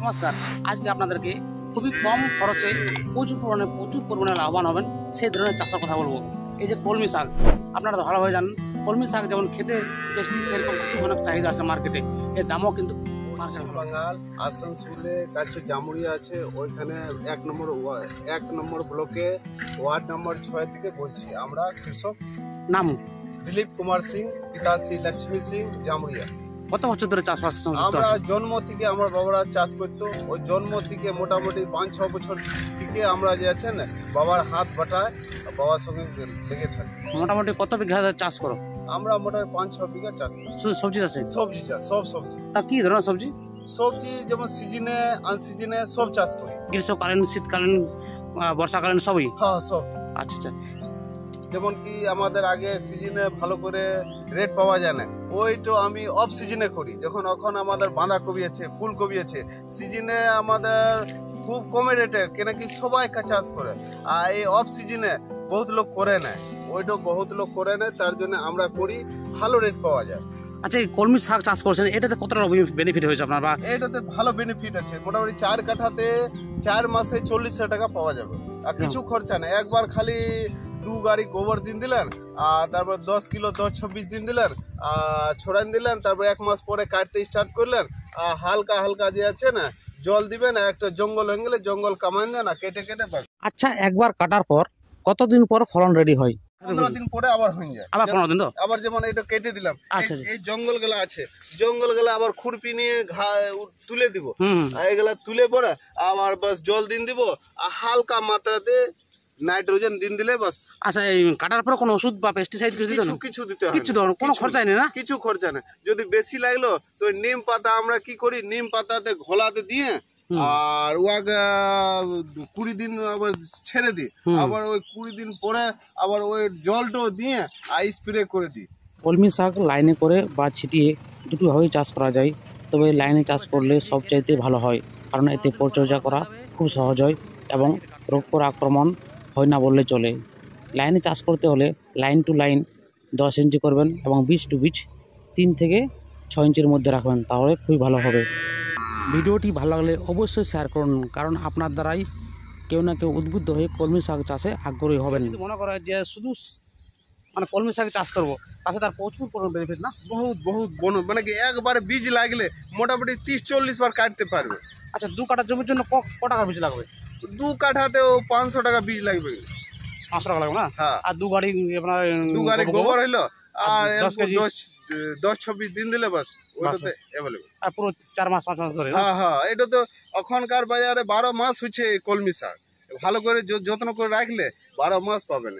নমস্কার। আজকে আপনাদেরকে খুবই কম খরচে প্রচুর পরিমাণে লাভবান হবেন সেই ধরনের চাষের কথা বলবো। এই যে কলমি শাক, আপনারা তো ভালোভাবে জানেন কলমি শাক যেমন খেতে টেস্টি, সেরকম কিন্তু অনেক চাহিদা আছে মার্কেটে। এর দামও কিন্তু বাঙাল আসানসোলে কাছে জামুরিয়া আছে, ওইখানে এক নম্বর ব্লকে ওয়ার্ড নম্বর 6 থেকে বলছি। আমরা কৃষক নাম দিলীপ কুমার সিং, পিতা শ্রী লক্ষ্মী সিং, জামুরিয়া। কত বছর ধরে চাষবাসের সঙ্গে যুক্ত আমরা আছেন? জন্ম থেকে আমার বাবারা চাষ করতো। ওই জন্ম থেকে মোটামুটি 5-6 বছর থেকে আমরা যে আছেন বাবার হাত বাটায় বাবার সঙ্গে লেগে থাকি। মোটামুটি কত বিঘা চাষ করো? আমরা মোটামুটি 5-6 বিঘা চাষ করি। শুধু সবজি চাষে? সবজি চাষ, সব সবজি। তা কি ধরনের সবজি? সবজি যেমন সিজনে আনসিজনে সব চাষ করি। গ্রীষ্মকালীন, শীতকালীন, বর্ষাকালীন সবই? হ্যাঁ, সব। আচ্ছা আচ্ছা। যেমন কি আমাদের আগে সিজনে ভালো করে রেট পাওয়া যায় না, ওইটা আমি অফ সিজনে করি। এখন আমাদের বাঁধাকপি আছে, ফুলকপি আছে, সিজনে আমাদের খুব কমে রেটে, কেন কি সবাই চাষ করে। আর এই অফ সিজনে বহুত লোক করে না, ওইটা বহুত লোক করে না, তার জন্য আমরা করি, ভালো রেট পাওয়া যায়। আচ্ছা, এই কলমি শাক চাষ করছেন, এটাতে কতটা বেনিফিট হয়েছে আপনার? বা এটাতে ভালো বেনিফিট আছে। মোটামুটি 4 কাঠাতে 4 মাসে 40,000 টাকা পাওয়া যাবে। আর কিছু খরচা নেই, একবার খালি 2 গাড়ি গোবর দিন দিলেন, আর তারপর 10 কিলো 10-26 দিন দিলেন, আর ছড়ান দিলেন, তারপর 1 মাস পরে কাটতে স্টার্ট করলেন। আর হালকা হালকা যে আছে না জল দিবেন, একটা জঙ্গল হয়ে গেলে জঙ্গল কামান দেন, আর কেটে কেটে বাস। আচ্ছা, একবার কাটার পর কতদিন পর ফলন রেডি হয়? 15 দিন পরে আবার হয়ে যায়। আবার 15 দিন? তো আবার যেমন এটা কেটে দিলাম, আচ্ছা, এই জঙ্গল গুলা আছে, জঙ্গল গুলা আবার খুরপি নিয়ে তুলে দিব। আর এগুলা তুলে পরে আবার বাস জল দিন দিব, আর হালকা মাত্রাতে নাইট্রোজেন দিন দিলে বাস। আচ্ছা, এই কাটার পরে কোনো ওষুধ বা পেস্টিসাইড কিছু দিতে না? কিছু দিতে হয় কিছু কোনো খরচাই নেই না? কিছু খরচা নেই। যদি বেশি লাগলো তো নিম পাতা আমরা কি করি, নিম পাতাতে ঘোলাতে দিয়ে আর ওয়াকে 20 দিন আবার ছেড়ে দিই, আবার ওই 20 দিন পরে আবার ওই জলটাও দিয়ে আর স্প্রে করে দিই। কলমি শাক লাইনে করে বা ছিটিয়ে দুটোভাবেই চাষ করা যায়, তবে লাইনে চাষ করলে সবচাইতে ভালো হয়, কারণ এতে পরিচর্যা করা খুব সহজ হয় এবং রোগ পোকা আক্রমণ হয় না বললে চলে। লাইনে চাষ করতে হলে লাইন টু লাইন 10 ইঞ্চি করবেন এবং বীজ টু বীজ 3 থেকে 6 ইঞ্চির মধ্যে রাখবেন, তাহলে খুবই ভালো হবে। ভিডিওটি ভালো লাগলে অবশ্যই শেয়ার করুন, কারণ আপনার দ্বারাই কেউ না কেউ উদ্বুদ্ধ হয়ে কলমি শাক চাষে আগ্রহী হবেন। মনে করা যে শুধু মানে কলমি শাক চাষ করবো, তাতে তার প্রচুর বেনিফিট না? বহুত বন, মানে কি একবারে বীজ লাগলে মোটামুটি 30-40 বার কাটতে পারবে। আচ্ছা, 2 কাঠা জমির জন্য ক টাকা বীজ লাগবে? 2 কাঠাতেও 500 টাকা বীজ লাগবে। 500 টাকা লাগবে না? হ্যাঁ। আর 2 গাড়ি আপনার 2 গাড়ি গোবর হইলো, আর 10 কেজি 10-26 দিন দিলে বাস, ওইটাতে অ্যাভেলেবল। আর পুরো 4 মাস 5 মাস ধরে? হ্যাঁ, এটা তো এখনকার বাজারে 12 মাস হচ্ছে কলমি শাক। ভালো করে যত্ন করে রাখলে 12 মাস পাবেন।